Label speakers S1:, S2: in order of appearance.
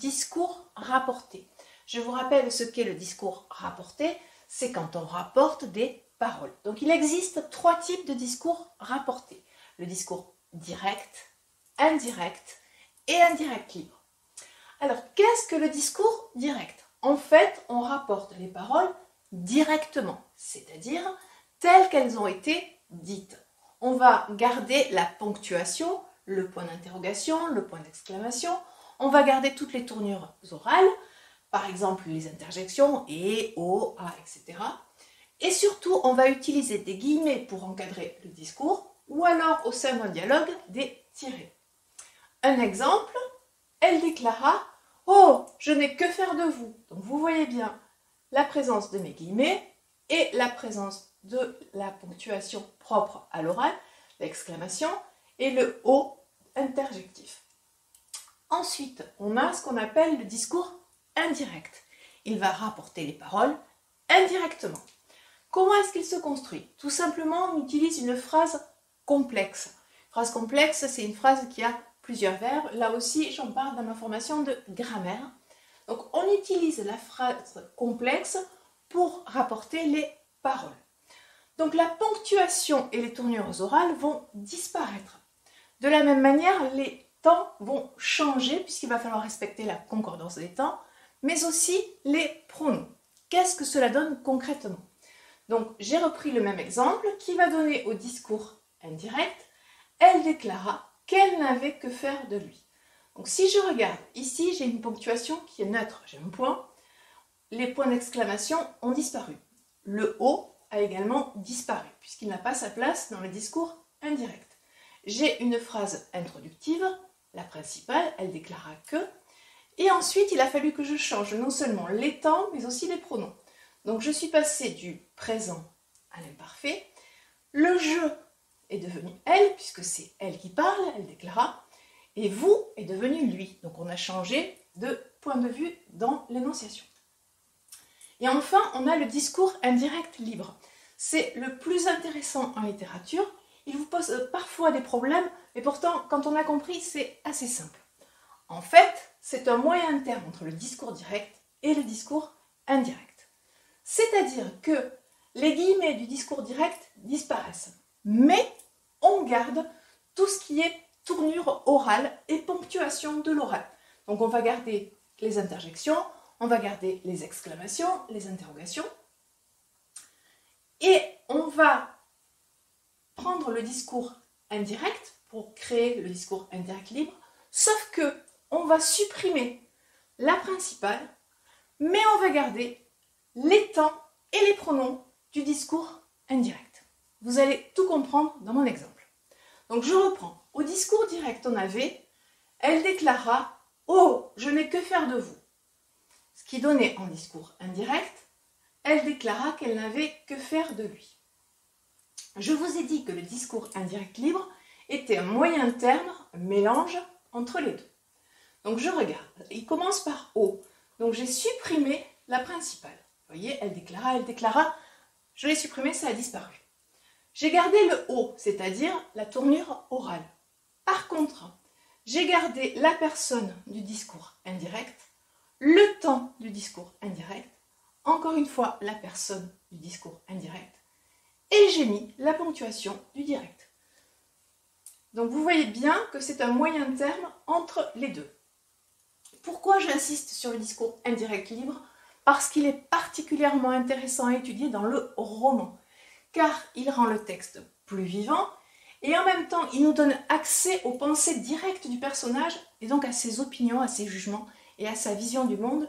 S1: discours rapporté. Je vous rappelle ce qu'est le discours rapporté, c'est quand on rapporte des paroles. Donc il existe 3 types de discours rapportés. Le discours direct, indirect et indirect libre. Alors qu'est-ce que le discours direct? En fait, on rapporte les paroles directement, c'est-à-dire telles qu'elles ont été dites. On va garder la ponctuation, le point d'interrogation, le point d'exclamation. On va garder toutes les tournures orales, par exemple les interjections et, o, a, etc. Et surtout, on va utiliser des guillemets pour encadrer le discours ou alors au sein d'un dialogue des tirets. Un exemple, elle déclara « Oh, je n'ai que faire de vous ». Donc vous voyez bien la présence de mes guillemets et la présence de la ponctuation propre à l'oral, l'exclamation et le O interjectif. Ensuite, on a ce qu'on appelle le discours indirect. Il va rapporter les paroles indirectement. Comment est-ce qu'il se construit? Tout simplement, on utilise une phrase complexe. Une phrase complexe, c'est une phrase qui a plusieurs verbes. Là aussi, j'en parle dans ma formation de grammaire. Donc, on utilise la phrase complexe pour rapporter les paroles. Donc, la ponctuation et les tournures orales vont disparaître. De la même manière, les temps vont changer puisqu'il va falloir respecter la concordance des temps, mais aussi les pronoms. Qu'est-ce que cela donne concrètement? Donc, j'ai repris le même exemple qui va donner au discours indirect. Elle déclara qu'elle n'avait que faire de lui. Donc, si je regarde ici, j'ai une ponctuation qui est neutre. J'ai un point. Les points d'exclamation ont disparu. Le O a également disparu puisqu'il n'a pas sa place dans le discours indirect. J'ai une phrase introductive, la principale, elle déclara que. Et ensuite, il a fallu que je change non seulement les temps, mais aussi les pronoms. Donc, je suis passée du présent à l'imparfait. Le je est devenu elle, puisque c'est elle qui parle, elle déclara. Et vous est devenu lui. Donc, on a changé de point de vue dans l'énonciation. Et enfin, on a le discours indirect libre. C'est le plus intéressant en littérature. Il vous pose parfois des problèmes, mais pourtant, quand on a compris, c'est assez simple. En fait, c'est un moyen terme entre le discours direct et le discours indirect. C'est-à-dire que les guillemets du discours direct disparaissent, mais on garde tout ce qui est tournure orale et ponctuation de l'oral. Donc on va garder les interjections, on va garder les exclamations, les interrogations, et on va prendre le discours indirect pour créer le discours indirect libre, sauf que on va supprimer la principale, mais on va garder les temps et les pronoms du discours indirect. Vous allez tout comprendre dans mon exemple. Donc je reprends. Au discours direct, on avait « Elle déclara « Oh, je n'ai que faire de vous ». Ce qui donnait en discours indirect « Elle déclara qu'elle n'avait que faire de lui ». Je vous ai dit que le discours indirect libre était un moyen terme, un mélange entre les deux. Donc je regarde. Il commence par « O ». Donc j'ai supprimé la principale. Vous voyez, elle déclara, je l'ai supprimé, ça a disparu. J'ai gardé le O, c'est-à-dire la tournure orale. Par contre, j'ai gardé la personne du discours indirect, le temps du discours indirect, encore une fois la personne du discours indirect, et j'ai mis la ponctuation du direct. Donc vous voyez bien que c'est un moyen terme entre les deux. Pourquoi j'insiste sur le discours indirect libre? Parce qu'il est particulièrement intéressant à étudier dans le roman, car il rend le texte plus vivant et en même temps il nous donne accès aux pensées directes du personnage et donc à ses opinions, à ses jugements et à sa vision du monde